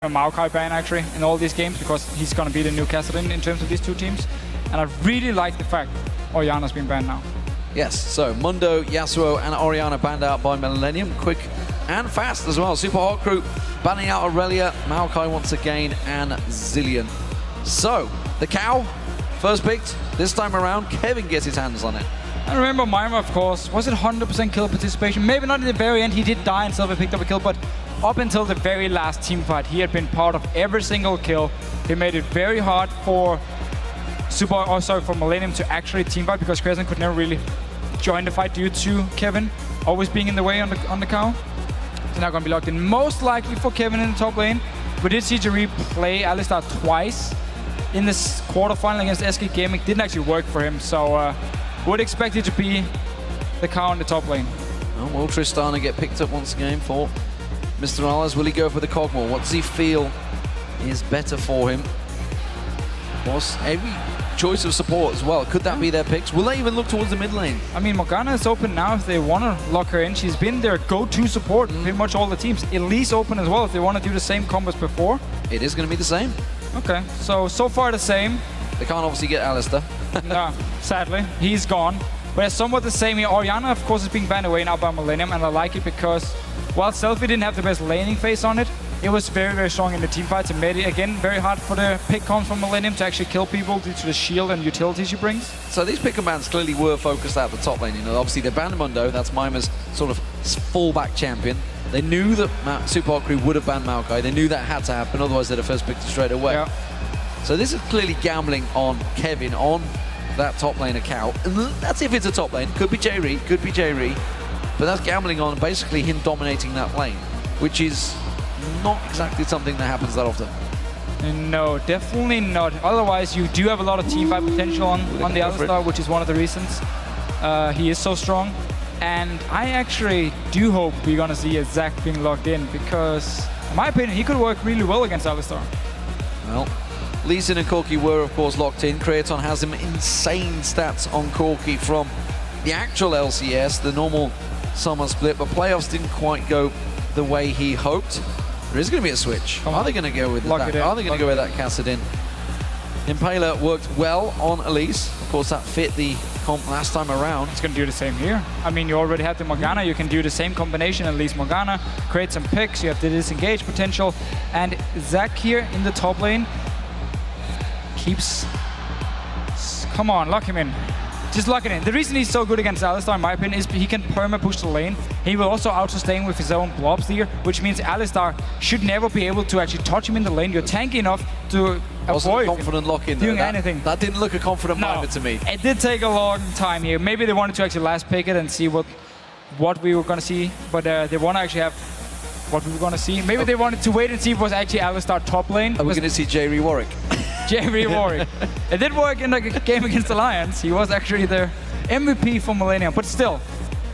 a Maokai ban actually in all these games because he's going to be the new Kassadin in terms of these two teams. And I really like the fact Orianna's been banned now. Yes, so Mundo, Yasuo, and Orianna banned out by Millenium. Quick and fast as well. Super Hot Crew banning out Aurelia, Maokai once again, and Zillion. So, the cow, first picked. This time around, Kevin gets his hands on it. I remember Mima, of course. Was it 100% kill participation? Maybe not in the very end. He did die and Silver picked up a kill, but up until the very last team fight, he had been part of every single kill. He made it very hard for for Millenium to actually team fight because Crescent could never really join the fight due to Kevin always being in the way on the cow. So now going to be locked in most likely for Kevin in the top lane. We did see Jerry play Alistar twice in this quarterfinal against SK Gaming. Didn't actually work for him, so would expect it to be the cow in the top lane. Oh, will Tristana get picked up once again for Mr. Alice? Will he go for the Cogmore? What does he feel is better for him? Was every choice of support as well. Could that be their picks? Will they even look towards the mid lane? I mean, Morgana is open now if they want to lock her in. She's been their go-to support in pretty much all the teams. Elise open as well if they want to do the same combos before. It is going to be the same. Okay, so far the same. They can't obviously get Alistar. No, sadly, he's gone. But it's somewhat the same here. Orianna, of course, is being banned away now by Millenium, and I like it because while Selfie didn't have the best laning phase on it, it was very, very strong in the team fights and made it, again, very hard for the pick comms from Millenium to actually kill people due to the shield and utility she brings. So these pick and bans clearly were focused at the top lane. You know, obviously they banned Mundo, that's Mima's sort of fallback champion. They knew that Super Hot Crew would have banned Maokai. They knew that had to happen, otherwise they'd have first picked it straight away. Yeah. So this is clearly gambling on Kevin, on that top lane of Cow. And that's if it's a top lane. Could be J-Ree, could be J-Ree. But that's gambling on basically him dominating that lane, which is not exactly something that happens that often. No, definitely not. Otherwise, you do have a lot of teamfight potential on the Alistar, which is one of the reasons he is so strong. And I actually do hope we're going to see a Zac being locked in because, in my opinion, he could work really well against Alistar. Well, Lee Sin and Corki were, of course, locked in. Creaton has some insane stats on Corki from the actual LCS, the normal summer split, but playoffs didn't quite go the way he hoped. There is going to be a switch. Are they going to go with that? Are they going to go with that Kassadin? Impaler worked well on Elise. Of course, that fit the comp last time around. It's going to do the same here. I mean, you already have the Morgana. You can do the same combination, at least Morgana. Create some picks. You have the disengage potential. And Zac here in the top lane keeps... Come on, lock him in. Just lock it in. The reason he's so good against Alistar, in my opinion, is he can perma-push the lane. He will also auto-sustain with his own blobs here, which means Alistar should never be able to actually touch him in the lane. You're tanky enough to avoid confident lock-in doing anything. That didn't look a confident moment to me. It did take a long time here. Maybe they wanted to actually last pick it and see what we were going to see, but they want to actually have what we were going to see. Maybe they wanted to wait and see if it was actually Alistar top lane. Are we going to see J-Ree Warwick? J-Ree Warwick. It did work in the game against Alliance. He was actually the MVP for Millenium, but still,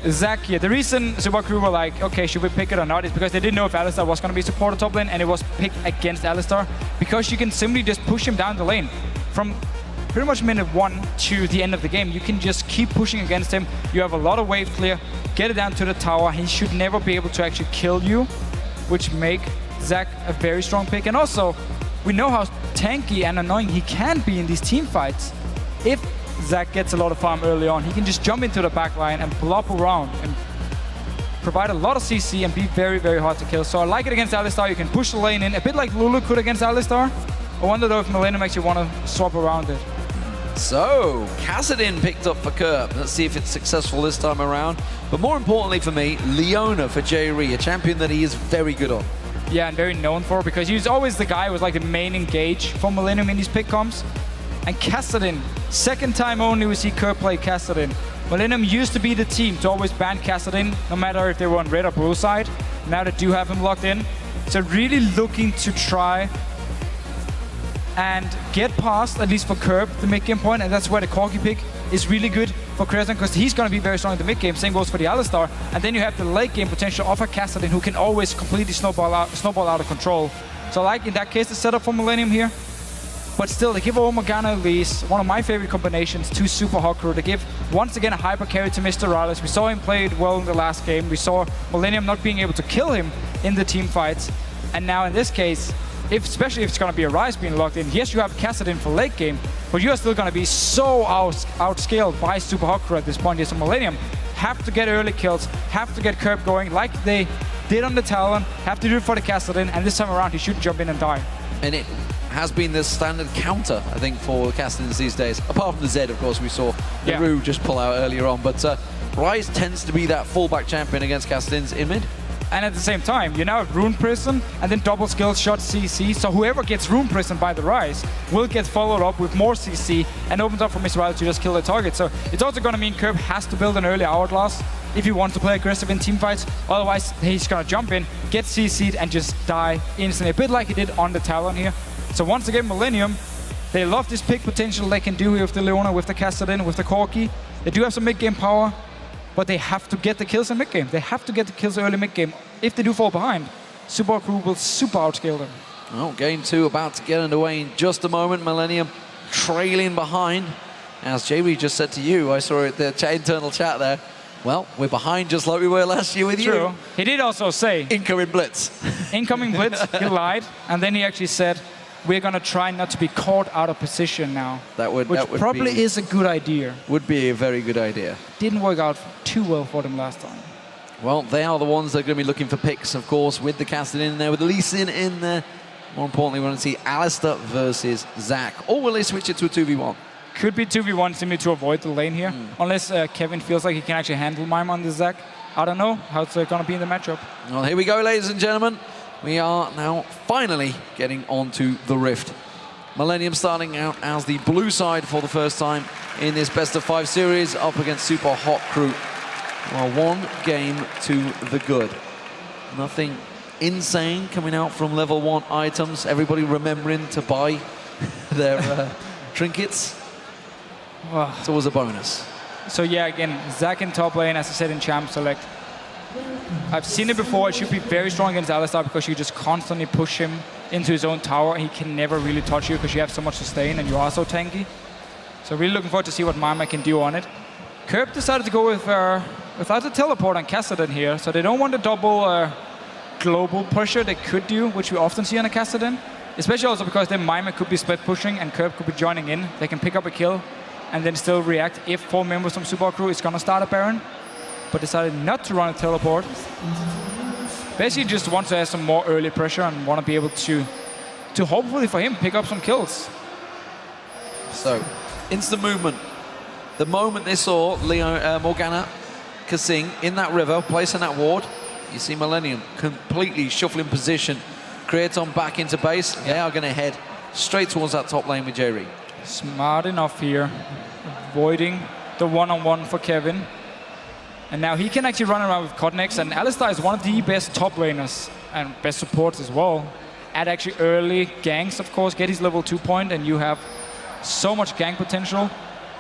Zac here. The reason Super Crew were like, okay, should we pick it or not, is because they didn't know if Alistar was going to be supported top lane, and it was picked against Alistar, because you can simply just push him down the lane. From pretty much minute 1 to the end of the game, you can just keep pushing against him. You have a lot of wave clear, get it down to the tower. He should never be able to actually kill you, which make Zac a very strong pick. And also, we know how tanky and annoying he can be in these team fights. If Zac gets a lot of farm early on, he can just jump into the back line and blop around and provide a lot of CC and be very, very hard to kill. So I like it against Alistar. You can push the lane in, a bit like Lulu could against Alistar. I wonder though if Millenium actually want to swap around it. So, Kassadin picked up for Kerp. Let's see if it's successful this time around. But more importantly for me, Leona for J-Ree, a champion that he is very good on. Yeah, and very known for, because he's always the guy who was like the main engage for Millenium in these pick comps. And Kassadin, second time only we see Kerp play Kassadin. Millenium used to be the team to always ban Kassadin, no matter if they were on red or blue side. Now they do have him locked in. So really looking to try and get past, at least for Kerp, the mid-game point, and that's where the Corki pick is really good for Crescent, because he's going to be very strong in the mid-game. Same goes for the Alistar. And then you have the late-game potential of a Kassadin who can always completely snowball out of control. So I like, in that case, the setup for Millenium here. But still, they give Morgana Elise, one of my favorite combinations, to Super Hot Crew. They give, once again, a hyper carry to Mr. Rales. We saw him play it well in the last game. We saw Millenium not being able to kill him in the team fights. And now, in this case, especially if it's going to be a Ryze being locked in. Yes, you have Kassadin for late game, but you're still going to be so outscaled by Super Hot Crew at this point. Yes, so Millenium have to get early kills, have to get Curb going like they did on the Talon, have to do it for the Kassadin, and this time around he should jump in and die. And it has been the standard counter, I think, for Kassadins these days. Apart from the Zed, of course, we saw Naru just pull out earlier on. But Ryze tends to be that fallback champion against Kassadins in mid. And at the same time, you now have Rune Prison and then double skill shot CC. So whoever gets Rune Prison by the Ryze will get followed up with more CC and opens up for Mizrael to just kill the target. So it's also going to mean Curb has to build an early hourglass if he wants to play aggressive in teamfights. Otherwise, he's going to jump in, get CC'd, and just die instantly. A bit like he did on the Talon here. So once again, Millenium, they love this pick potential they can do here with the Leona, with the Kassadin, with the Corki. They do have some mid-game power, but they have to get the kills in mid-game. They have to get the kills early mid-game. If they do fall behind, Super Crew will super outscale them. Well, game 2 about to get underway in just a moment. Millenium trailing behind. As JB just said to you, I saw it, the internal chat there. Well, we're behind just like we were last year with you. True. He did also say... Incoming blitz. Incoming blitz, he lied. And then he actually said, we're going to try not to be caught out of position now. Which probably is a good idea. Would be a very good idea. Didn't work out too well for them last time. Well, they are the ones that are going to be looking for picks, of course, with the Kassadin in there, with Lee Sin in there. More importantly, we want to see Alistair versus Zac. Or will they switch it to a 2v1? Could be 2v1 simply to avoid the lane here. Unless Kevin feels like he can actually handle Mime on the Zac. I don't know how it's going to be in the matchup. Well, here we go, ladies and gentlemen. We are now finally getting onto the Rift. Millenium starting out as the blue side for the first time in this best-of-5 series, up against Super Hot Crew. Well, 1 game to the good. Nothing insane coming out from level 1 items. Everybody remembering to buy their trinkets. Well, it's always a bonus. So yeah, again, Zac in top lane, as I said in Champ Select. I've seen it before. It should be very strong against Alistar because you just constantly push him into his own tower and he can never really touch you because you have so much sustain and you are so tanky. So really looking forward to see what Mime can do on it. Curb decided to go with without the teleport on Kassadin here, so they don't want a double global pusher they could do, which we often see on a Kassadin. Especially also because then Mime could be split pushing and Curb could be joining in. They can pick up a kill and then still react if 4 members from Super Crew is gonna start a Baron. But decided not to run a teleport. Basically just wants to have some more early pressure and want to be able to hopefully for him pick up some kills. So, instant movement. The moment they saw Morgana Kasing in that river, placing that ward, you see Millenium completely shuffling position. Creaton back into base. They are going to head straight towards that top lane with Jerry. Smart enough here, avoiding the one-on-one for Kevin. And now he can actually run around with Cotnex, and Alistar is one of the best top laners and best supports as well. At actually early ganks, of course, get his level 2 point, and you have so much gank potential.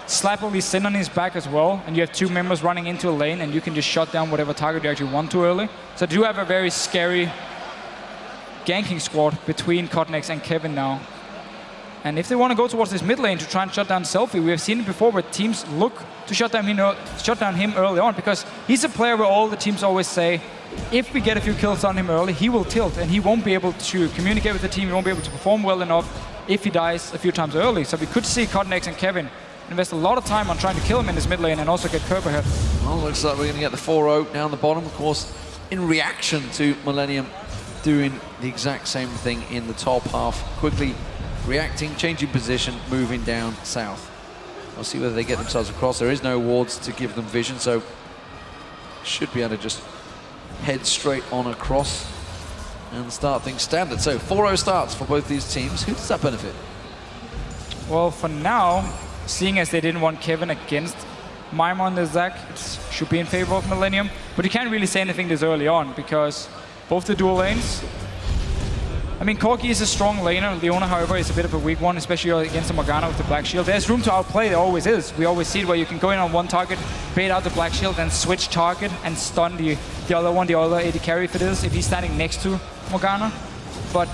Slap Lee Sin on his back as well, and you have 2 members running into a lane, and you can just shut down whatever target you actually want to early. So do have a very scary ganking squad between Cotnex and Kevin now. And if they want to go towards this mid lane to try and shut down Selfie, we have seen it before where teams look to shut down him early on, because he's a player where all the teams always say, if we get a few kills on him early, he will tilt and he won't be able to communicate with the team, he won't be able to perform well enough if he dies a few times early. So we could see Cotnex and Kevin invest a lot of time on trying to kill him in this mid lane and also get Curb ahead. Well, looks like we're going to get the 4-0 down the bottom, of course, in reaction to Millenium doing the exact same thing in the top half. Quickly reacting, changing position, moving down south. We'll see whether they get themselves across. There is no wards to give them vision, so should be able to just head straight on across and start things standard. So 4-0 starts for both these teams. Who does that benefit? Well, for now, seeing as they didn't want Kevin against Mime on the Zac, it should be in favor of Millenium. But you can't really say anything this early on because both the dual lanes. I mean, Corki is a strong laner. Leona, however, is a bit of a weak one, especially against the Morgana with the Black Shield. There's room to outplay, there always is. We always see it where you can go in on one target, bait out the Black Shield, then switch target and stun the other one, the other AD carry if it is, if he's standing next to Morgana. But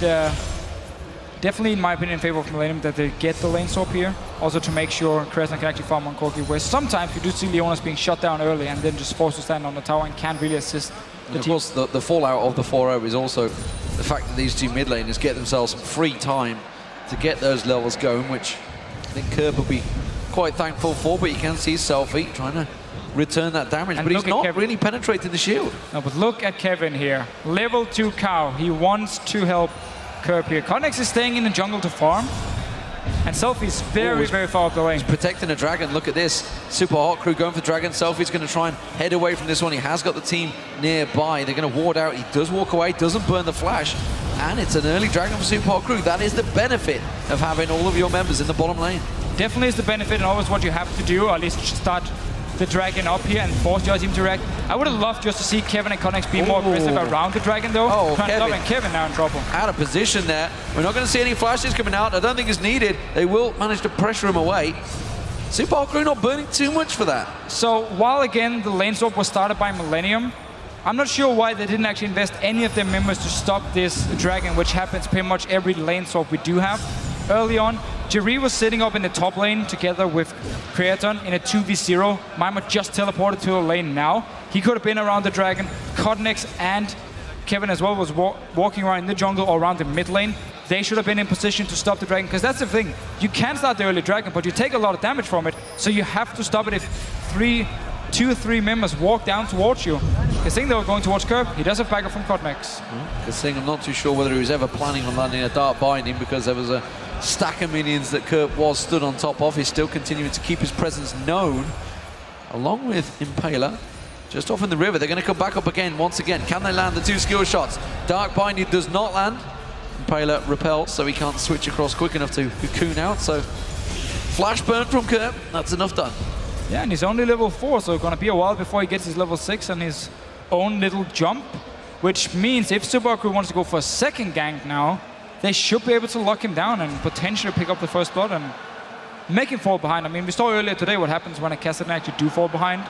definitely, in my opinion, in favor of Millenium that they get the lane swap here. Also to make sure Kresna can actually farm on Corki, where sometimes you do see Leonas being shut down early and then just forced to stand on the tower and can't really assist And of course, the fallout of the 4-0 is also the fact that these two mid laners get themselves some free time to get those levels going, which I think Curb will be quite thankful for, but you can see Selfie trying to return that damage, but he's not really penetrating the shield. No, but look at Kevin here. Level 2 cow. He wants to help Curb here. Connex is staying in the jungle to farm, and Selfie's very far up the lane. He's protecting a dragon. Look at this. Super Hot Crew going for dragon. Selfie's going to try and head away from this one. He has got the team nearby. They're going to ward out. He does walk away, doesn't burn the flash, and it's an early dragon for Super Hot Crew. That is the benefit of having all of your members in the bottom lane. Definitely is the benefit, and always what you have to do, or at least start the dragon up here and force the other team to react. I would have loved just to see Kevin and Connex be more aggressive around the dragon, though. Kevin now in trouble. Out of position there. We're not going to see any flashes coming out. I don't think it's needed. They will manage to pressure him away. Super Hot Crew not burning too much for that. So while again the lane swap was started by Millenium, I'm not sure why they didn't actually invest any of their members to stop this dragon, which happens pretty much every lane swap we do have. Early on, Jerry was sitting up in the top lane together with Creaton in a 2v0. Mima just teleported to the lane now. He could have been around the dragon. Codnex and Kevin as well was walking around in the jungle or around the mid lane. They should have been in position to stop the dragon, because that's the thing. You can start the early dragon, but you take a lot of damage from it, so you have to stop it if 2 or 3 members walk down towards you. Kasing, they were going towards Curb. He does have backup from Codnex. Kasing, I'm not too sure whether he was ever planning on landing a Dark Binding, because there was a stack of minions that Curb was stood on top of. He's still continuing to keep his presence known, along with Impaler. Just off in the river, they're going to come back up again once again. Can they land the 2 skill shots? Dark Binding does not land. Impaler repels, so he can't switch across quick enough to cocoon out. So flash burn from Curb, that's enough done. Yeah, and he's only level 4, so it's going to be a while before he gets his level 6 and his own little jump, which means if Super Hot Crew wants to go for a second gank now, they should be able to lock him down and potentially pick up the first blood and make him fall behind. I mean, we saw earlier today what happens when a Kassadin actually do fall behind.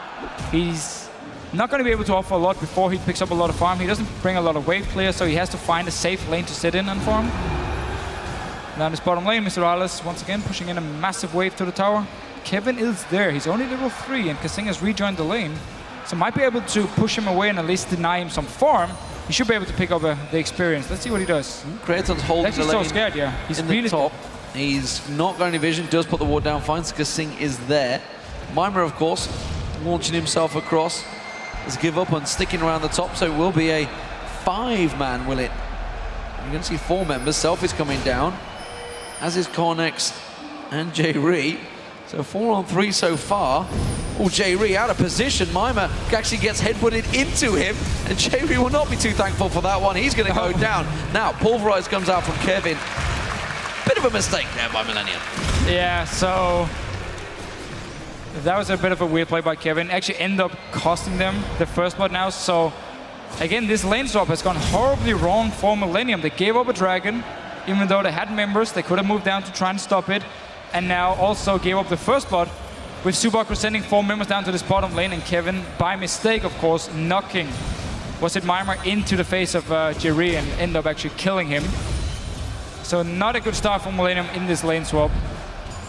He's not going to be able to offer a lot before he picks up a lot of farm. He doesn't bring a lot of wave clear, so he has to find a safe lane to sit in and farm. Down this bottom lane, Mr. Alice once again pushing in a massive wave to the tower. Kevin is there. He's only level 3, and Kasing has rejoined the lane, so might be able to push him away and at least deny him some farm. He should be able to pick up the experience. Let's see what he does. Creaton's holding the lane. He's so scared, yeah. He's in really the top. He's not got any vision, does put the ward down, finds Kasing is there. Mima, of course, launching himself across. Let's give up on sticking around the top, so it will be a 5-man, will it? You're going to see 4 members. Self is coming down, as is Cornex and J-Ree. So 4 on 3 so far. Oh, J-Ree out of position. Mima actually gets headbutted into him, and J-Ree will not be too thankful for that one. He's going to go down. Now, Pulverize comes out from Kevin. Bit of a mistake there by Millenium. Yeah, so that was a bit of a weird play by Kevin. Actually ended up costing them the first blood now. So again, this lane swap has gone horribly wrong for Millenium. They gave up a dragon, even though they had members. They could have moved down to try and stop it, and now also gave up the first blood, with Super Hot Crew sending 4 members down to this bottom lane, and Kevin, by mistake of course, knocking Mima into the face of Jerry and end up actually killing him. So not a good start for Millenium in this lane swap.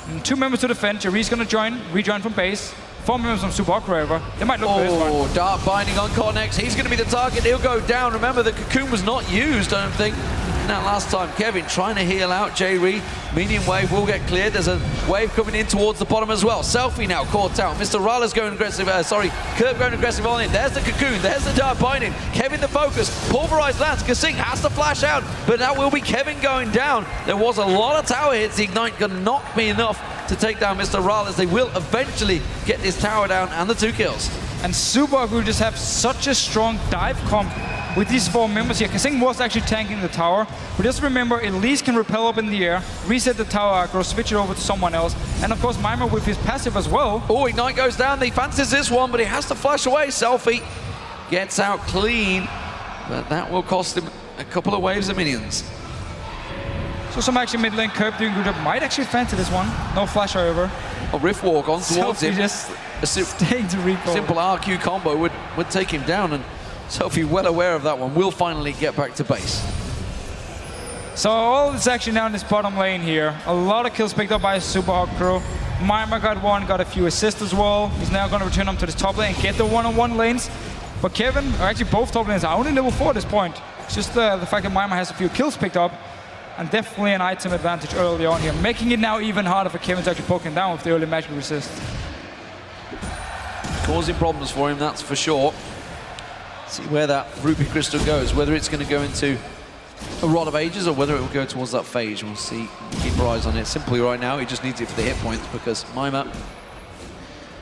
And 2 members to defend. Jerry's going to rejoin from base. 4 members from Super Hot Crew, however. They might look for this one. Oh, Dark Binding on Cornex. He's going to be the target. He'll go down. Remember, the cocoon was not used, I don't think. Now, last time, Kevin trying to heal out J-Ree. Minion wave will get cleared. There's a wave coming in towards the bottom as well. Selfie now caught out. Mr. Rala's going aggressive. Curb going aggressive on it. There's the cocoon. There's the Dark Binding. Kevin the focus. Pulverized lands. Kasing has to flash out, but that will be Kevin going down. There was a lot of tower hits. The Ignite going to not be enough to take down Mr. Rala, as they will eventually get this tower down and the 2 kills. And Super Hot Crew just have such a strong dive comp with these 4 members here. Kasing was actually tanking the tower, but just remember, Elise can repel up in the air, reset the tower aggro, switch it over to someone else, and of course Mima with his passive as well. Oh, Ignite goes down. He fancies this one, but he has to flash away. Selfie gets out clean, but that will cost him a couple of waves of minions. So some actually mid lane. Curb doing good job. Might actually fancy this one. No flash, however. A Rift Walk on towards him. Just staying to recall. Simple RQ combo would take him down, and Selfie, well aware of that one, will finally get back to base. So all this action down this bottom lane here. A lot of kills picked up by Super Hot Crew. Mima got 1, got a few assists as well. He's now going to return them to the top lane and get the one-on-one lanes. But Kevin, or actually both top laners, are only level 4 at this point. It's just the fact that Mima has a few kills picked up, and definitely an item advantage early on here, making it now even harder for Kevin to actually poke him down with the early magic resist. Causing problems for him, that's for sure. See where that Ruby Crystal goes, whether it's going to go into a Rod of Ages or whether it will go towards that phase. We'll see. Keep our eyes on it. Simply right now, he just needs it for the hit points because Mima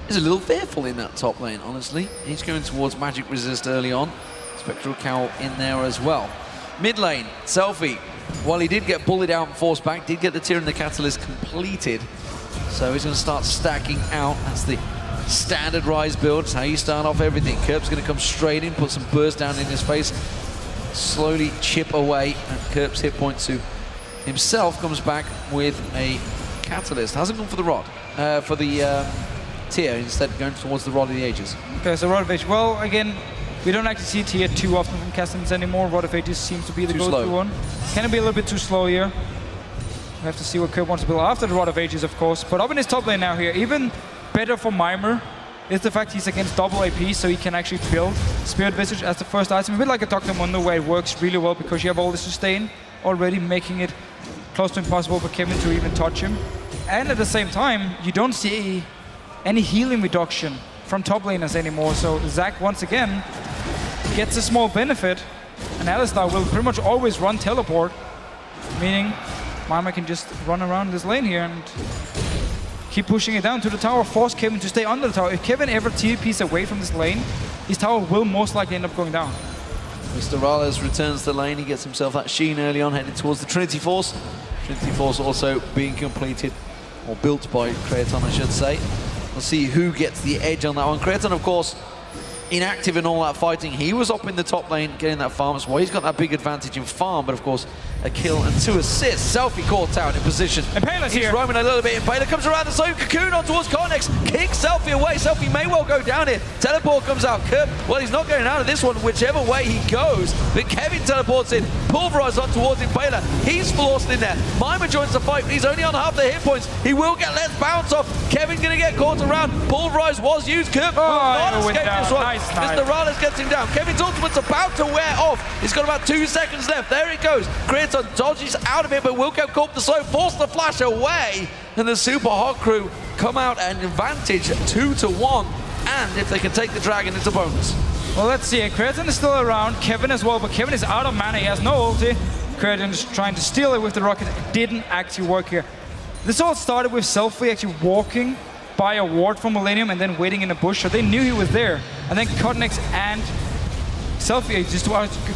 is a little fearful in that top lane, honestly. He's going towards magic resist early on. Spectral Cowl in there as well. Mid lane, Selfie. While he did get bullied out and forced back, did get the Tear and the Catalyst completed. So he's going to start stacking out. That's the standard Rise build. It's how you start off everything. Kerp's going to come straight in, put some burst down in his face, slowly chip away at Kerp's hit points, who himself comes back with a Catalyst. Hasn't gone for the Rod, for the Tear, instead going towards the Rod of the Ages. Okay, so Rod of Ages. Well, again, we don't actually see Tear too often from Castans anymore. Rod of Ages seems to be the go-to one. Can it be a little bit too slow here? We have to see what Kerp wants to build after the Rod of Ages, of course. But up in his top lane now here, even better for Mimer is the fact he's against double AP, so he can actually build Spirit Visage as the first item. A bit like a Dr. Mundo, where it works really well because you have all the sustain already, making it close to impossible for Kevin to even touch him. And at the same time, you don't see any healing reduction from top laners anymore. So Zac, once again, gets a small benefit, and Alistar will pretty much always run teleport, meaning Mima can just run around this lane here and keep pushing it down to the tower, force Kevin to stay under the tower. If Kevin ever TPs away from this lane, his tower will most likely end up going down. Mr. Rales returns to the lane. He gets himself that Sheen early on, headed towards the Trinity Force. Trinity Force also being completed, or built by Creaton, I should say. We'll see who gets the edge on that one. Creaton, of course, inactive in all that fighting. He was up in the top lane getting that farm as well. He's got that big advantage in farm, but of course a kill and 2 assists. Selfie caught out in position. Impaler's He's here. roaming a little bit. Impaler comes around the side. Cocoon on towards Cornex. Kicks Selfie away. Selfie may well go down here. Teleport comes out. Kerp, well, he's not going out of this one, whichever way he goes. But Kevin teleports in. Pulverized on towards Impaler. He's forced in there. Mima joins the fight, but he's only on half the hit points. He will get less bounce off. Kevin going to get caught around. Pulverized was used. Kerp will not escape this one. Nice. Mr. Rales gets him down. Kevin's ultimate's about to wear off. He's got about 2 seconds left. There it goes. Creaton dodges out of it, but Wilco caught the slow, forced the flash away, and the Super Hot crew come out an advantage 2-1, and if they can take the dragon, it's a bonus. Well, let's see. Creaton is still around, Kevin as well, but Kevin is out of mana. He has no ulti. Creaton is trying to steal it with the rocket. It didn't actually work here. This all started with Selfie actually walking by a ward from Millenium and then waiting in the bush, so they knew he was there. And then Cotnex and Selfie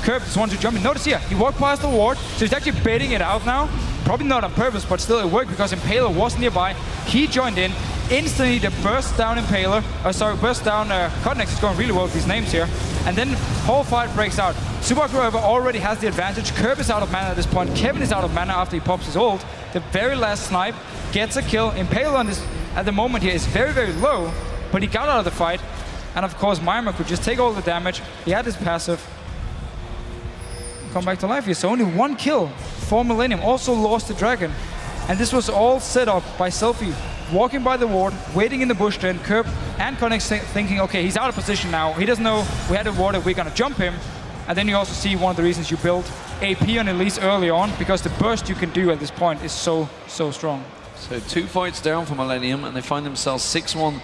Kerp just wanted to jump in. Notice here, he walked past the ward, so he's actually baiting it out now. Probably not on purpose, but still it worked because Impaler was nearby. He joined in. Instantly, the burst down Impaler, burst down Cotnex is going really well with these names here. And then whole fight breaks out. SUPA already has the advantage. Kerp is out of mana at this point. Kevin is out of mana after he pops his ult. The very last snipe gets a kill. Impaler on this, at the moment here, is very, very low, but he got out of the fight. And of course, Mima could just take all the damage. He had his passive. Come back to life here. So only 1 kill for Millenium. Also lost the dragon. And this was all set up by Selfie walking by the ward, waiting in the bush then. Kerp and Connect thinking, okay, he's out of position now. He doesn't know we had a ward and we're going to jump him. And then you also see one of the reasons you build AP on Elise early on, because the burst you can do at this point is so strong. So 2 fights down for Millenium, and they find themselves 6-1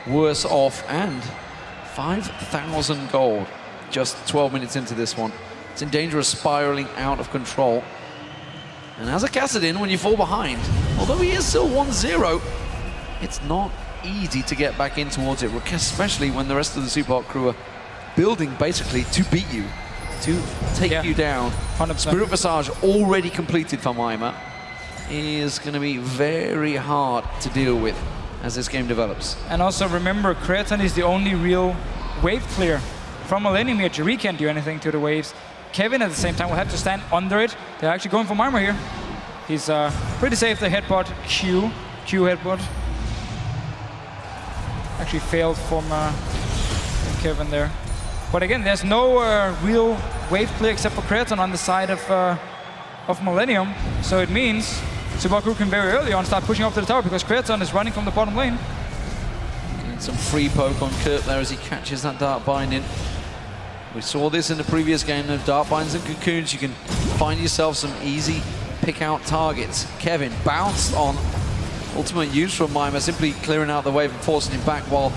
worse off, and 5,000 gold just 12 minutes into this one. It's in danger of spiraling out of control. And as a Kassadin, when you fall behind, although he is still 1-0, it's not easy to get back in towards it, especially when the rest of the Super Hot crew are building basically to beat you, to take you down. 100%. Spirit Visage already completed for Mima is going to be very hard to deal with as this game develops. And also remember, Creaton is the only real wave clear from Millenium here. Jerry can't do anything to the waves. Kevin at the same time will have to stand under it. They're actually going for Mima here. He's pretty safe. The headbutt Q headbutt actually failed from Kevin there. But again, there's no real wave clear except for Creaton on the side of Millenium. So it means Subaku can very early on start pushing up to the tower because Creaton is running from the bottom lane. Some free poke on Kurt there as he catches that Dark Binding. We saw this in the previous game of Dark Binds and Cocoons. You can find yourself some easy pick out targets. Kevin bounced on ultimate use from Mima, simply clearing out the wave and forcing him back while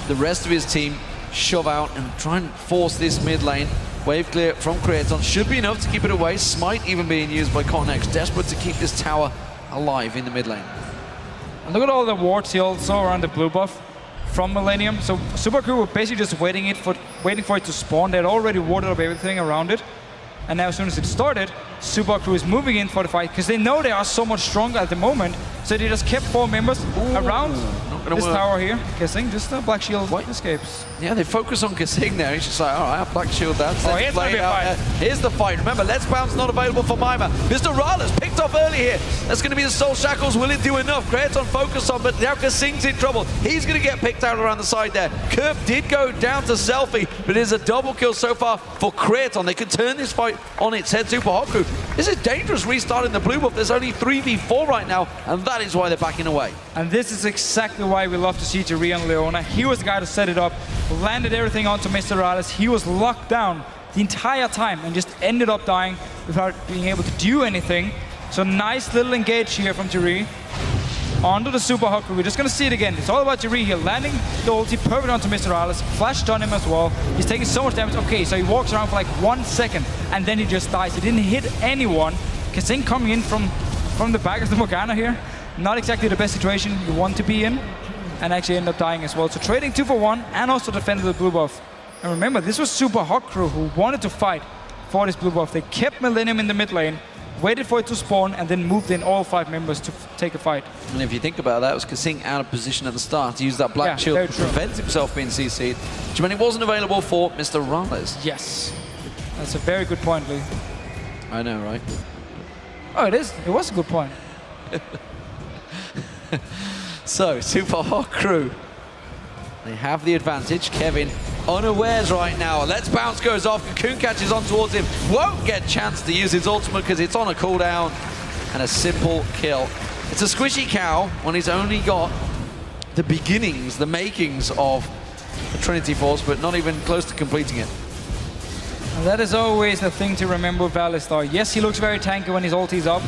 the rest of his team shove out and try and force this mid lane. Wave clear from Creaton should be enough to keep it away. Smite even being used by Cotnex, desperate to keep this tower alive in the mid lane. And look at all the wards here also around the blue buff from Millenium. So Super Crew were basically just waiting for it to spawn. They had already warded up everything around it. And now as soon as it started, Super Crew is moving in for the fight because they know they are so much stronger at the moment. So they just kept 4 members around this tower here. Kissing, just the Black Shield escapes. Yeah, they focus on Kissing there. He's just like, all right, Black Shield that. Here's the fight. Here's the fight. Remember, Let's Bounce not available for Mima. Mr. Rala's picked off early here. That's going to be the Soul Shackles. Will it do enough? Creaton focus on, but now Kissing's in trouble. He's going to get picked out around the side there. Kerp did go down to Selfie, but it is a double kill so far for Creaton. They can turn this fight on its head. Super Hot Crew. This is dangerous restarting the blue buff. There's only 3v4 right now, and that is why they're backing away. And this is exactly why we love to see Jerry and Leona. He was the guy to set it up, landed everything onto Mr. Rales. He was locked down the entire time and just ended up dying without being able to do anything. So nice little engage here from Jerry. Onto the Super Hot Crew. We're just going to see it again. It's all about Jerry here, landing the ulti perfect onto Mr. Rales. Flashed on him as well. He's taking so much damage. Okay, so he walks around for like 1 second and then he just dies. He didn't hit anyone. Kissing coming in from the back of the Morgana here. Not exactly the best situation you want to be in, and actually end up dying as well. So trading 2 for 1 and also defended the blue buff. And remember, this was Super Hot Crew who wanted to fight for this blue buff. They kept Millenium in the mid lane, waited for it to spawn, and then moved in all 5 members to take a fight. And if you think about that, it was Kissing out of position at the start to use that Black Shield to prevent himself being CC'd, which meant it wasn't available for Mr. Rales. Yes. That's a very good point, Lee. I know, right? Oh, it is. It was a good point. So, Super Hot Crew, they have the advantage. Kevin unawares right now. Let's Bounce goes off. Cocoon catches on towards him. Won't get a chance to use his ultimate because it's on a cooldown. And a simple kill. It's a squishy cow when he's only got the beginnings, the makings of a Trinity Force, but not even close to completing it. And that is always the thing to remember with Alistar. Yes, he looks very tanky when his ulti's up.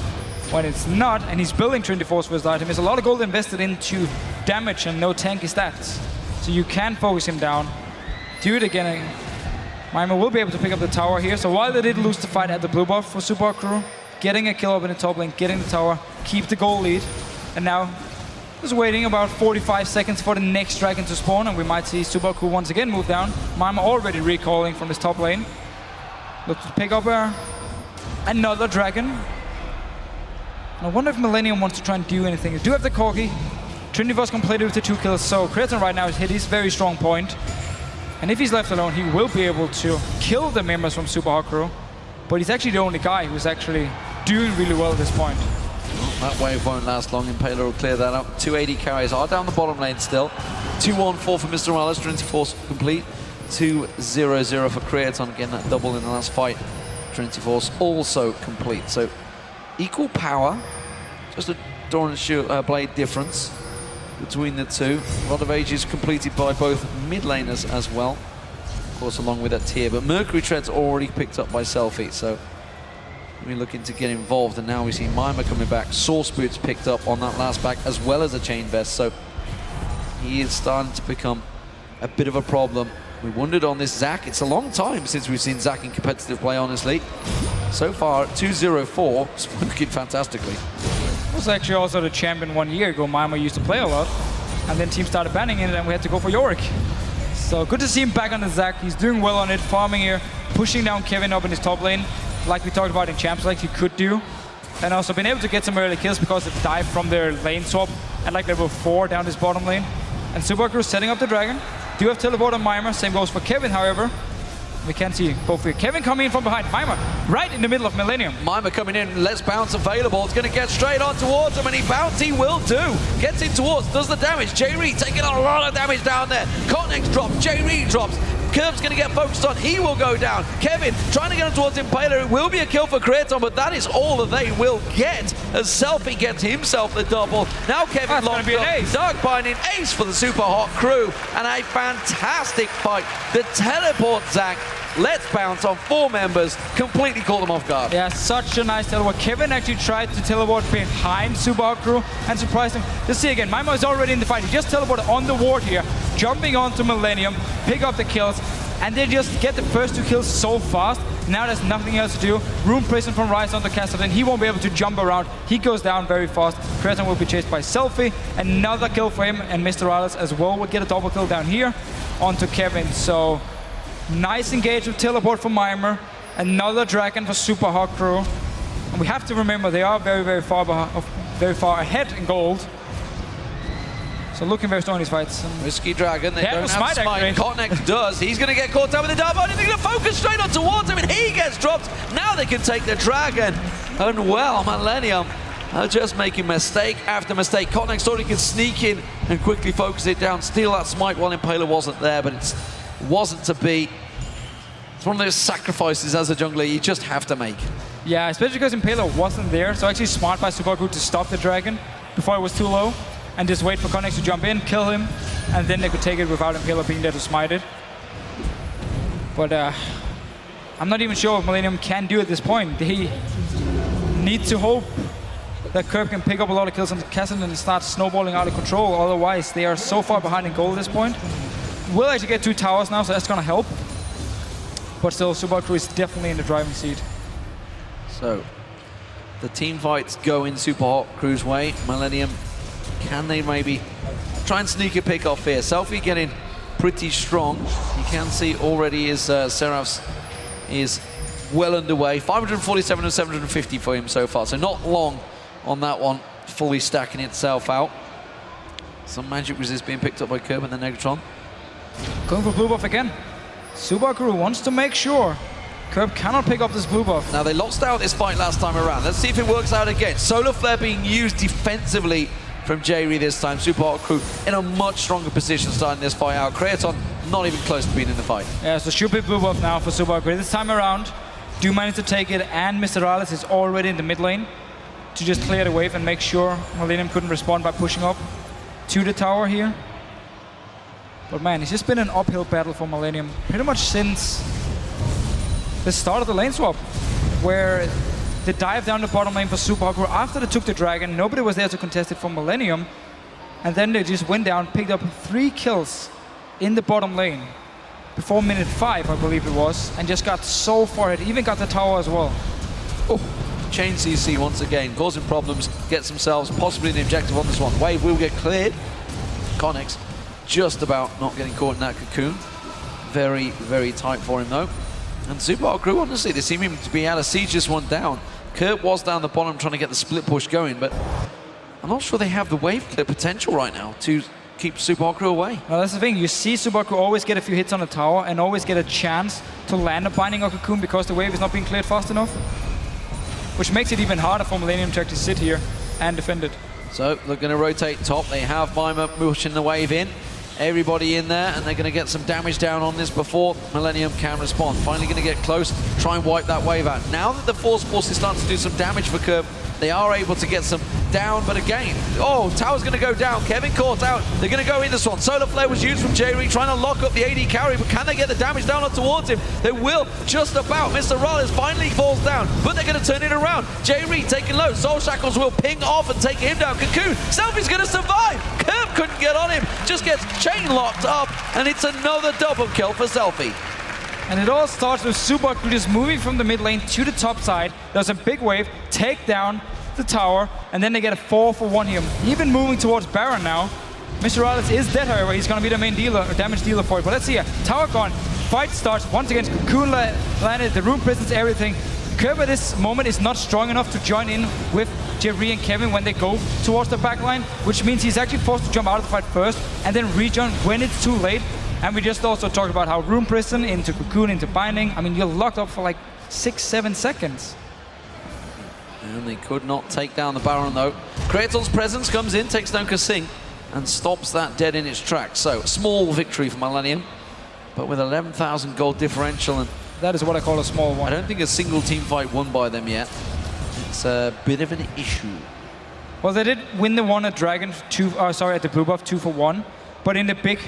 When it's not, and he's building Trinity Force for his item, there's a lot of gold invested into damage and no tanky stats. So you can focus him down. Do it again. Mima will be able to pick up the tower here. So while they did lose the fight at the blue buff for Super Crew, getting a kill up in the top lane, getting the tower, keep the gold lead. And now just waiting about 45 seconds for the next dragon to spawn, and we might see Super Crew once again move down. Mima already recalling from his top lane. Look to pick up another dragon. I wonder if Millenium wants to try and do anything. They do have the Corgi. Trinity Force completed with the 2 kills, so Creaton right now has hit his very strong point. And if he's left alone, he will be able to kill the members from Super Hot Crew. But he's actually the only guy who's actually doing really well at this point. Well, that wave won't last long, Impaler will clear that up. 280 carries are down the bottom lane still. 2-1-4 for Mr. Morales, Trinity Force complete. 2-0-0 for Creaton, again that double in the last fight. Trinity Force also complete. So equal power, just a Dawn and Shield blade difference between the two. A lot of ages completed by both mid laners as well, of course, along with that tier. But Mercury Tread's already picked up by Selfie, so we're looking to get involved. And now we see Mima coming back. Source Boots picked up on that last back, as well as a Chain Vest, so he is starting to become a bit of a problem. We wondered on this Zac. It's a long time since we've seen Zac in competitive play, honestly. So far, 2-0-4, it's working fantastically. It was actually also the champion 1 year ago. Mima used to play a lot, and then team started banning it, and we had to go for Yorick. So good to see him back on the Zac. He's doing well on it, farming here, pushing down Kevin up in his top lane, like we talked about in Champs, like he could do. And also been able to get some early kills because it died from their lane swap at like level 4 down this bottom lane. And Super Crew setting up the dragon. Do have teleport on Mima. Same goes for Kevin, however. We can see both here. Kevin coming in from behind. Mima right in the middle of Millenium. Mima coming in. Let's Bounce available. It's going to get straight on towards him, and he bounce he will do. Gets in towards, does the damage. J-Reed taking a lot of damage down there. Cotnex drops. J-Reed drops. Curb's going to get focused on. He will go down. Kevin trying to get him towards Impaler. It will be a kill for Kraton, but that is all that they will get as Selfie gets himself the double. Now Kevin locked up. Dark Binding, ace for the Super Hot crew, and a fantastic fight. The teleport, Zach. Let's bounce on 4 members, completely caught them off guard. Yeah, such a nice teleport. Kevin actually tried to teleport behind Super Hot crew and surprised him. Just see again, Maimo is already in the fight. He just teleported on the ward here, jumping onto Millenium, pick up the kills, and they just get the first 2 kills so fast. Now there's nothing else to do. Room Prison from Rise onto Castle, he won't be able to jump around. He goes down very fast. Kraton will be chased by Selfie. Another kill for him, and Mr. Alice as well would get a double kill down here onto Kevin. So nice engage with teleport for Mimer. Another dragon for Super Hot crew. And we have to remember they are very far ahead in gold. So looking very strong in these fights. Risky Dragon, they Yeah, don't have smite. Cotnex does. He's going to get caught up with the Dark Binding. They're going to focus straight on towards him, and he gets dropped. Now they can take the Dragon. And well, Millenium are just making mistake after mistake. Cotnex thought he could sneak in and quickly focus it down, steal that smite while Impaler wasn't there, but it wasn't to be. It's one of those sacrifices as a jungler you just have to make. Yeah, especially because Impaler wasn't there. So actually smart by Super Hot to stop the Dragon before it was too low. And just wait for Cotnex to jump in, kill him, and then they could take it without Impaler being there to smite it. But I'm not even sure what Millenium can do at this point. They need to hope that Curb can pick up a lot of kills on the castle and start snowballing out of control. Otherwise, they are so far behind in goal at this point. We'll actually get 2 towers now, so that's going to help. But still, Super Crew is definitely in the driving seat. So, the team fights go in Super Hot Crew's way. Millenium, can they maybe try and sneak a pick off here? Selfie getting pretty strong. You can see already his Seraphs is well underway. 547 and 750 for him so far, so not long on that one, fully stacking itself out. Some magic resist being picked up by Curb and then Negatron. Going for blue buff again. Super Crew wants to make sure Curb cannot pick up this blue buff. Now they lost out this fight last time around. Let's see if it works out again. Solar Flare being used defensively from J-Ree this time. Super Hot Crew in a much stronger position starting this fight out. Kraton not even close to being in the fight. Yeah, so stupid blue buff now for Super Hot Crew. This time around, do manage to take it, and Mr. Alice is already in the mid lane to just clear the wave and make sure Millenium couldn't respond by pushing up to the tower here. But man, it's just been an uphill battle for Millenium pretty much since the start of the lane swap, where they dive down the bottom lane for Super Hot Crew after they took the Dragon. Nobody was there to contest it for Millenium. And then they just went down, picked up 3 kills in the bottom lane before minute 5, I believe it was, and just got so far ahead. Even got the tower as well. Oh, Chain CC once again, causing problems, gets themselves possibly an objective on this one. Wave will get cleared. Cotnex just about not getting caught in that cocoon. Very tight for him though. And Super Hot Crew, honestly, they seem to be able to siege this one down. Kurt was down the bottom trying to get the split push going, but I'm not sure they have the wave clear potential right now to keep Super Hot Crew away. Well, that's the thing. You see Super Hot Crew always get a few hits on the tower and always get a chance to land a binding or cocoon because the wave is not being cleared fast enough, which makes it even harder for Millenium to actually sit here and defend it. So they're going to rotate top. They have Mimer pushing the wave in. Everybody in there, and they're going to get some damage down on this before Millenium can respond. Finally going to get close, try and wipe that wave out. Now that the Force Pulse is starting to do some damage for Curb, they are able to get some down, but again, oh, tower's going to go down. Kevin caught out. They're going to go in this one. Solar Flare was used from J-Ree, trying to lock up the AD carry, but can they get the damage down towards him? They will, just about. Mr. Rollins finally falls down, but they're going to turn it around. J-Ree taking low. Soul Shackles will ping off and take him down. Cocoon, Selfie's going to survive. Curb couldn't get on him, just gets chain locked up, and it's another double kill for Selfie. And it all starts with Super Hot Crew just moving from the mid lane to the top side. There's a big wave, take down the tower, and then they get a 4-for-1 here. Even moving towards Baron now. Mr. Alice is dead, however. He's going to be the main dealer, or damage dealer for it. But let's see here. Tower gone. Fight starts once again. Cocoon landed, the room prisons, everything. Curb at this moment is not strong enough to join in with J-Ree and Kevin when they go towards the backline, which means he's actually forced to jump out of the fight first and then rejoin when it's too late. And we just also talked about how room prison into cocoon into binding. I mean, you're locked up for like 6-7 seconds. And they could not take down the Baron though. Kraton's presence comes in, takes down Kasing, and stops that dead in its tracks. So, small victory for Millenium. but with 11,000 gold differential, and That is what I call a small I one. don't think a single team fight won by them yet. It's a bit of an issue. Well, they did win the one at Dragon, at the blue buff, 2-for-1. But in the big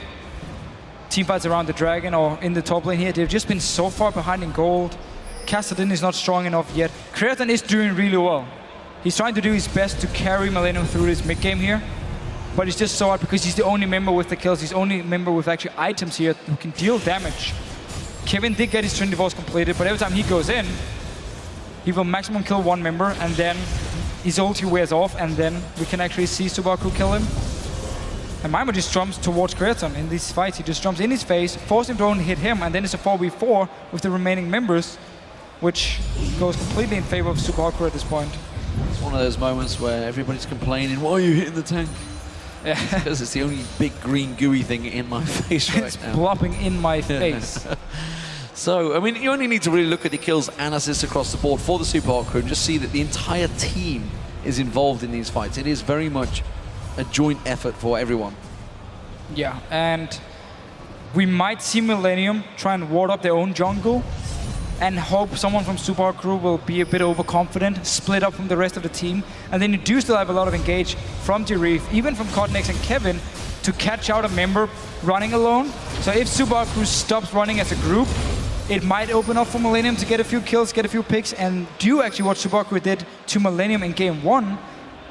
team fights around the Dragon or in the top lane here, they've just been so far behind in gold. Kassadin is not strong enough yet. Creaton is doing really well. He's trying to do his best to carry Millenium through this mid game here. But it's just so hard because he's the only member with the kills. He's the only member with actually items here who can deal damage. Kevin did get his 24s completed, but every time he goes in, he will maximum kill one member, and then his ulti wears off, and then we can actually see Subaku kill him. And Mimo just jumps towards Creaton in these fights. He just jumps in his face, forces him to only hit him, and then it's a 4v4 with the remaining members, which goes completely in favor of Subaku at this point. It's one of those moments where everybody's complaining, why are you hitting the tank? Yeah. Because it's the only big green gooey thing in my face right It's now. plopping in my face. So, I mean, you only need to really look at the kills and assists across the board for the Super Hot crew and just see that the entire team is involved in these fights. It is very much a joint effort for everyone. Yeah, and we might see Millenium try and ward up their own jungle and hope someone from Super Hot crew will be a bit overconfident, split up from the rest of the team, and then you do still have a lot of engage from Jirif, even from Cotnex and Kevin, to catch out a member running alone. So if Super Hot crew stops running as a group, it might open up for Millenium to get a few kills, get a few picks, and do actually what Super Hot crew did to Millenium in game 1,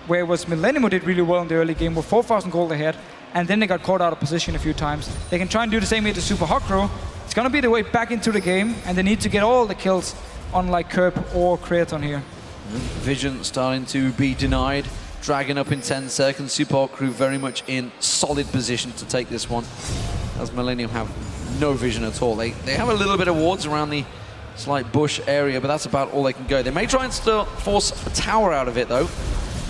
where it was Millenium who did really well in the early game with 4,000 gold ahead, and then they got caught out of position a few times. They can try and do the same here to Super Hot crew. It's gonna be the way back into the game, and they need to get all the kills on like Kerb or Creaton here. Vision starting to be denied. Dragon up in 10 seconds. Super Hot crew very much in solid position to take this one, as Millenium have no vision at all. They have a little bit of wards around the slight bush area, but that's about all they can go. They may try and still force a tower out of it though.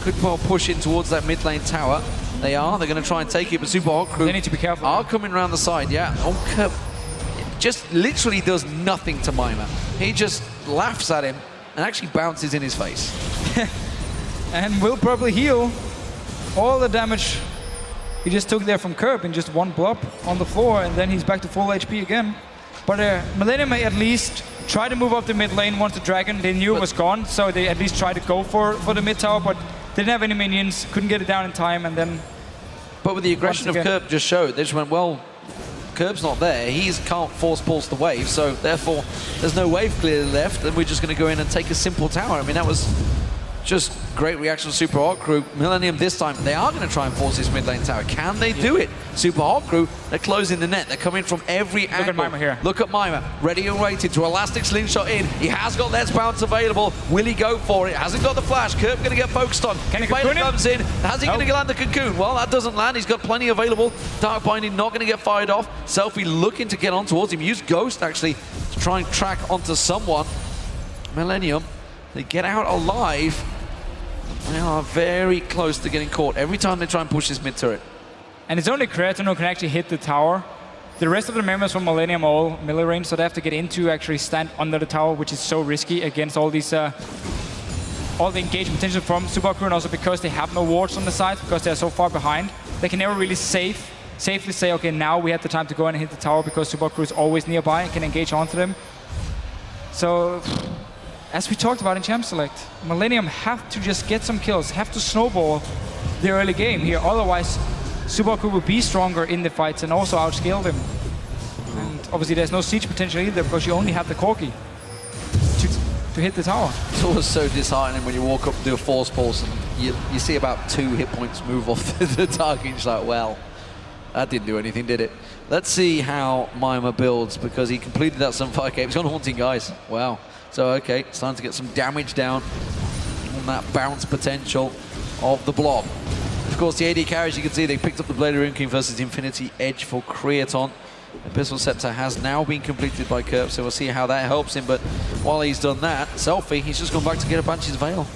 Could well push in towards that mid lane tower. They're going to try and take it, but Super Hot crew They need to be careful. are coming around the side, yeah. Oh, Kerb just literally does nothing to Mima. He just laughs at him and actually bounces in his face. And will probably heal all the damage he just took there from Kerb in just one blob on the floor, and then he's back to full HP again. But Millenium may at least try to move up the mid lane once the Dragon they knew was gone, so they at least tried to go for the mid tower, but didn't have any minions, couldn't get it down in time, and then... But with the aggression of Kerb just showed, they just went, well, Kerb's not there, he can't force pulse the wave, so therefore there's no wave clearly left, and we're just going to go in and take a simple tower. I mean, that was just great reaction to Super Hot crew. Millenium this time, they are going to try and force this mid lane tower. Can they do it? Super Hot crew, they're closing the net. They're coming from every angle. Look at Mima here. Look at Mima, ready and waiting to elastic slingshot in. He has got Let's Bounce available. Will he go for it? Hasn't got the flash. Kerb going to get focused on. Can he Baylor cocoon him? comes in. How's he going to land the cocoon? Well, that doesn't land. He's got plenty available. Dark Binding not going to get fired off. Selfie looking to get on towards him. Use Ghost actually to try and track onto someone. Millenium, they get out alive. They are very close to getting caught every time they try and push this mid turret. And it's only Creaton who can actually hit the tower. The rest of the members from Millenium are all melee range, so they have to get into actually stand under the tower, which is so risky against all these all the engagement potential from Super Hot crew, and also because they have no wards on the side, because they're so far behind. They can never really safely say, okay, now we have the time to go in and hit the tower, because Super Hot crew is always nearby and can engage onto them. So, as we talked about in Champ Select, Millenium have to just get some kills, have to snowball the early game here, otherwise Super Hot crew will be stronger in the fights and also outscale them. And obviously there's no siege potential either, because you only have the Corki to hit the tower. It's always so disheartening when you walk up and do a force pulse and you see about 2 hit points move off the target, and you're just like, well, that didn't do anything, did it? Let's see how Mima builds, because he completed that Sunfire Cape. He's gone Haunting Guys. Wow. So, okay, it's time to get some damage down on that bounce potential of the blob. Of course, the AD carries, you can see they picked up the Blade of Rune King versus Infinity Edge for Creaton. Abyssal Scepter has now been completed by Kerb, so we'll see how that helps him. But while he's done that, Selfie, he's just gone back to get a Banshee's Veil.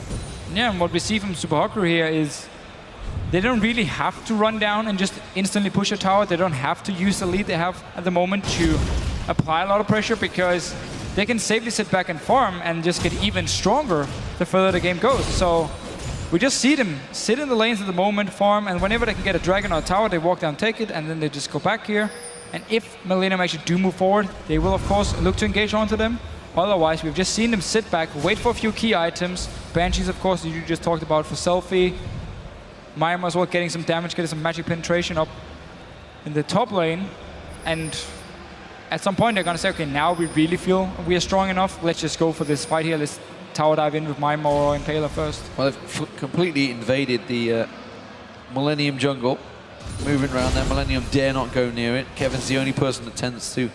Yeah, and what we see from Super Hot crew here is they don't really have to run down and just instantly push a tower. They don't have to use the lead they have at the moment to apply a lot of pressure, because they can safely sit back and farm and just get even stronger the further the game goes. So we just see them sit in the lanes at the moment, farm, and whenever they can get a dragon or a tower, they walk down, take it, and then they just go back here. And if Millenium actually do move forward, they will of course look to engage onto them. Otherwise, we've just seen them sit back, wait for a few key items. Banshees, of course, you just talked about for selfie. Mime as well, getting some damage, getting some magic penetration up in the top lane. And at some point, they're going to say, okay, now we really feel we are strong enough. Let's just go for this fight here. Let's tower dive in with Mime or Impaler first. Well, they've completely invaded the Millenium jungle. Moving around there, Millenium dare not go near it. Kevin's the only person that tends to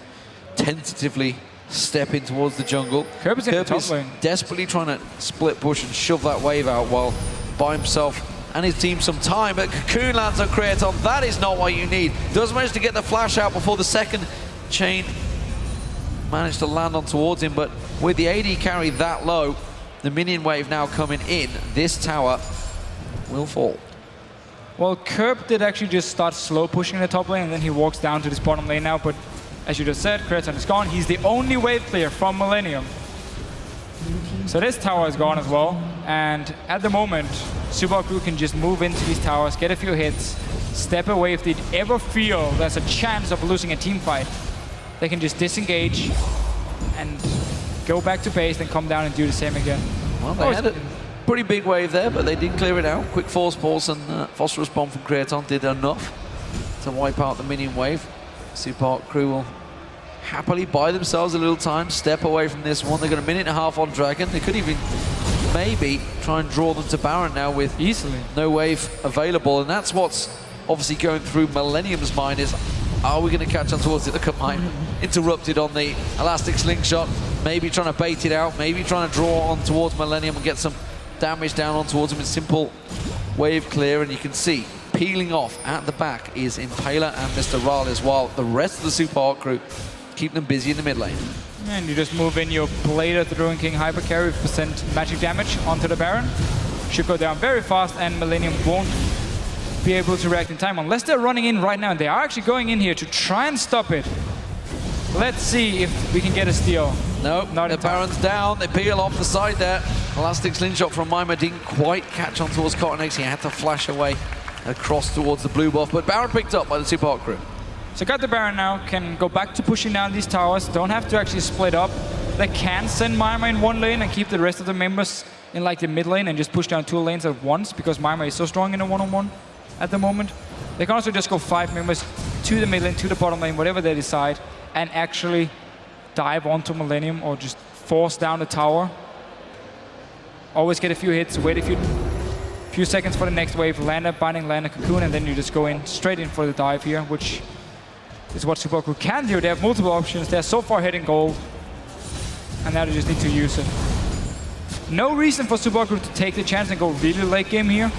tentatively step in towards the jungle. Kerb is in the top lane. Desperately trying to split push and shove that wave out while buy himself and his team some time. But Cocoon lands on Creaton. That is not what you need. Does manage to get the flash out before the second chain managed to land on towards him. But with the AD carry that low, the minion wave now coming in, this tower will fall. Well, Kerb did actually just start slow pushing the top lane, and then he walks down to this bottom lane now. But as you just said, Creaton is gone. He's the only wave clear from Millenium. So this tower is gone as well. And at the moment, SUPA crew can just move into these towers, get a few hits, step away. If they ever feel there's a chance of losing a team fight, they can just disengage and go back to base, then come down and do the same again. Well, they had a pretty big wave there, but they did clear it out. Quick force pulse and phosphorus bomb from Creaton did enough to wipe out the minion wave. SUPA crew will happily buy themselves a little time, step away from this one. They've got a minute and a half on Dragon. They could even maybe try and draw them to Baron now with easily no wave available. And that's what's obviously going through Millenium's mind is, are we going to catch on towards it? Look at mine. Interrupted on the elastic slingshot. Maybe trying to bait it out. Maybe trying to draw on towards Millenium and get some damage down on towards him in simple wave clear. And you can see peeling off at the back is Impaler and Mr. Raleigh, while the rest of the SUPA crew keep them busy in the mid lane. And you just move in your Blade of the Ruin King hyper carry with % magic damage onto the Baron. Should go down very fast, and Millenium won't be able to react in time unless they're running in right now. And they are actually going in here to try and stop it. Let's see if we can get a steal. Nope, the Baron's down. They peel off the side there. Elastic slingshot from Mima didn't quite catch on towards Cotton Eggs. He had to flash away across towards the blue buff, but Baron picked up by the SUPA crew. So got the Baron now, can go back to pushing down these towers, don't have to actually split up. They can send Mima in one lane and keep the rest of the members in like the mid lane and just push down 2 lanes at once, because Mima is so strong in a one-on-one at the moment. They can also just go 5 members to the mid lane, to the bottom lane, whatever they decide, and actually dive onto Millenium or just force down the tower. Always get a few hits, wait a few seconds for the next wave, land a binding, land a cocoon, and then you just go in straight in for the dive here, which is what SUPA crew can do. They have multiple options. They're so far ahead in gold, and now they just need to use it. No reason for SUPA crew to take the chance and go really late game here,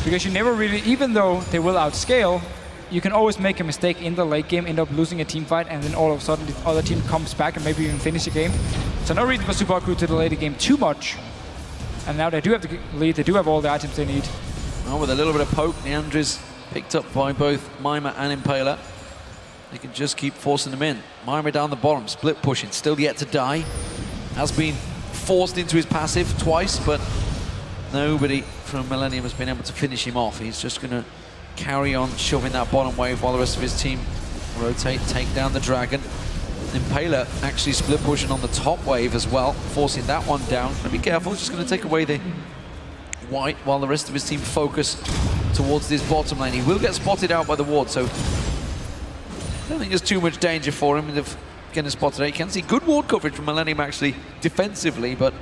because you never really, even though they will outscale, you can always make a mistake in the late game, end up losing a team fight, and then all of a sudden the other team comes back and maybe even finish the game. So no reason for SUPA crew to delay the game too much. And now they do have the lead, they do have all the items they need. Well, with a little bit of poke, Neandra's picked up by both Mima and Impaler. They can just keep forcing them in. Mima down the bottom, split pushing, still yet to die. Has been forced into his passive twice, but nobody from Millenium has been able to finish him off. He's just going to carry on shoving that bottom wave while the rest of his team rotate, take down the Dragon. Impaler actually split pushing on the top wave as well, forcing that one down. But be careful, just going to take away the white while the rest of his team focus towards this bottom lane. He will get spotted out by the ward, so I don't think there's too much danger for him of getting spotted. You can see good ward coverage from Millenium actually defensively, but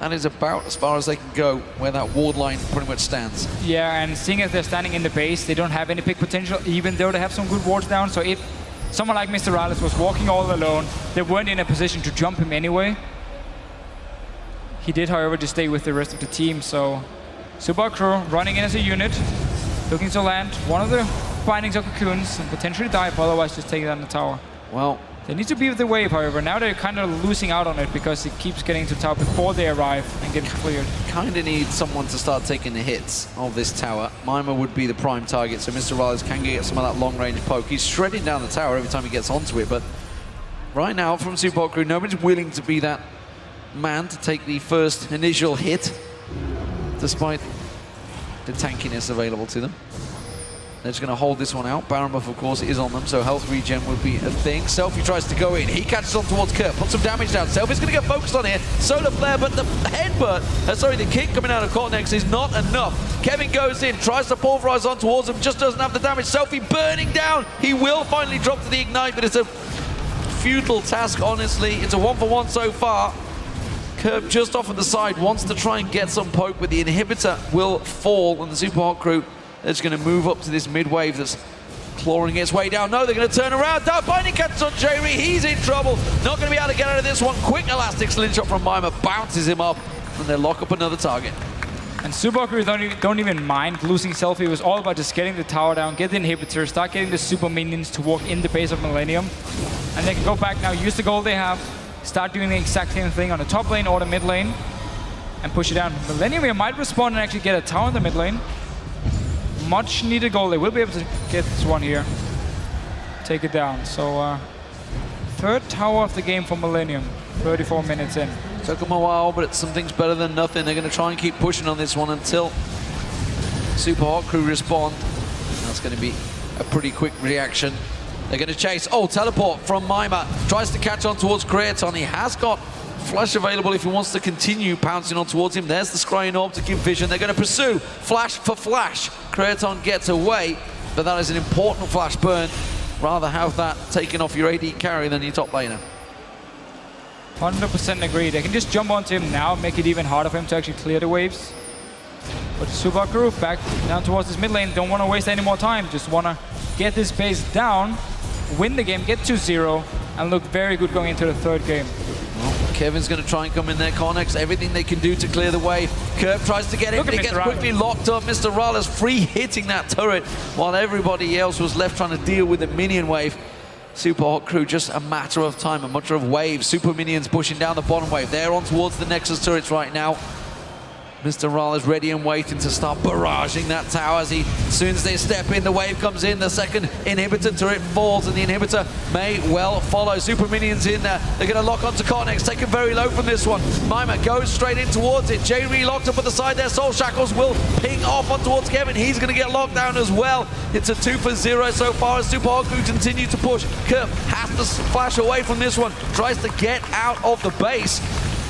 that is about as far as they can go where that ward line pretty much stands. Yeah, and seeing as they're standing in the base, they don't have any pick potential, even though they have some good wards down. So if someone like Mr. Rales was walking all alone, they weren't in a position to jump him anyway. He did, however, just stay with the rest of the team. So SUPA crew running in as a unit, looking to land one of the bindings of cocoons and potentially dive, otherwise just take it down the tower. Well, they need to be with the wave, however. Now they're kind of losing out on it because it keeps getting to the tower before they arrive and get cleared. Kind of need someone to start taking the hits of this tower. Mima would be the prime target, so Mr. Rales can get some of that long-range poke. He's shredding down the tower every time he gets onto it, but right now from SUPA crew, nobody's willing to be that man to take the first initial hit, despite the tankiness available to them. They're just going to hold this one out. Baron buff, of course, is on them, so health regen would be a thing. Selfie tries to go in. He catches on towards Kurt, puts some damage down. Selfie's going to get focused on here. Solar Flare, but the the kick coming out of Cortex is not enough. Kevin goes in, tries to pulverize on towards him, just doesn't have the damage. Selfie burning down. He will finally drop to the Ignite, but it's a futile task, honestly. It's a 1-for-1 so far. Curb just off of the side, wants to try and get some poke, but the inhibitor will fall, and the Super Hot crew is going to move up to this mid-wave that's clawing its way down. No, they're going to turn around. Down binding catches on Jerry. He's in trouble. Not going to be able to get out of this one. Quick elastic slingshot from Mima bounces him up, and they lock up another target. And Super Crew don't even mind losing Selfie. It was all about just getting the tower down, get the inhibitor, start getting the super minions to walk in the base of Millenium. And they can go back now, use the gold they have, start doing the exact same thing on the top lane or the mid lane, and push it down. Millenium here might respond and actually get a tower in the mid lane. Much needed gold. They will be able to get this one here, take it down. So third tower of the game for Millenium, 34 minutes in. Took them a while, but something's better than nothing. They're going to try and keep pushing on this one until Super Hot crew respond. That's going to be a pretty quick reaction. They're going to chase. Oh, teleport from Mima. Tries to catch on towards Creaton. He has got flash available if he wants to continue pouncing on towards him. There's the scrying orb to give vision. They're going to pursue flash for flash. Creaton gets away, but that is an important flash burn. Rather have that taken off your AD carry than your top laner. 100% agree. They can just jump onto him now, make it even harder for him to actually clear the waves. But Super Crew back down towards this mid lane. Don't want to waste any more time. Just want to get this base down, win the game, get 2-0, and look very good going into the third game. Well, Kevin's going to try and come in there. Connex, everything they can do to clear the way. Curb tries to get in, but he gets quickly locked up. Mr. Rala's free hitting that turret while everybody else was left trying to deal with the minion wave. Super Hot crew, just a matter of time, a matter of waves. Super minions pushing down the bottom wave. They're on towards the Nexus turrets right now. Mr. Ral is ready and waiting to start barraging that tower as soon as they step in, the wave comes in, the second inhibitor turret falls, and the inhibitor may well follow. Super minions in there. They're going to lock onto Cornex, taken very low from this one. Mima goes straight in towards it. J-Re locked up at the side there. Soul Shackles will ping off on towards Kevin. He's going to get locked down as well. It's a 2-for-0 so far as Super Hot crew continue to push. Kerp has to flash away from this one. Tries to get out of the base.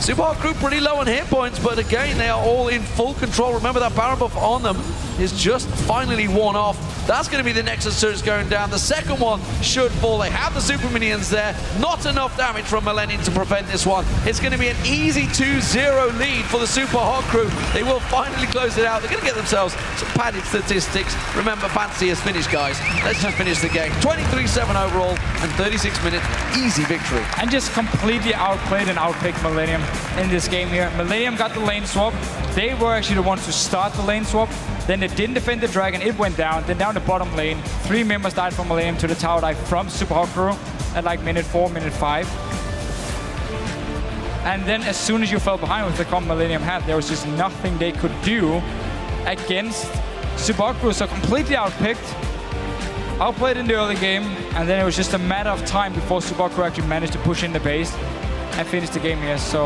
Super Hot crew pretty low on hit points, but again, they are all in full control. Remember that Baron buff on them is just finally worn off. That's going to be the Nexus turrets going down. The second one should fall. They have the super minions there. Not enough damage from Millenium to prevent this one. It's going to be an easy 2-0 lead for the Super Hot crew. They will finally close it out. They're going to get themselves some padded statistics. Remember, fantasy has finished, guys. Let's just finish the game. 23-7 overall and 36-minute easy victory. And just completely outplayed and outpicked Millenium in this game here. Millenium got the lane swap. They were actually the ones to start the lane swap. Then they didn't defend the dragon. It went down. Then down the bottom lane. 3 members died from Millenium to the tower dive from Super Hot crew at like minute 4, minute 5. And then as soon as you fell behind with the comp Millenium had, there was just nothing they could do against Super Hot crew. So completely outpicked. Outplayed in the early game. And then it was just a matter of time before Super Hot crew actually managed to push in the base and finish the game here. So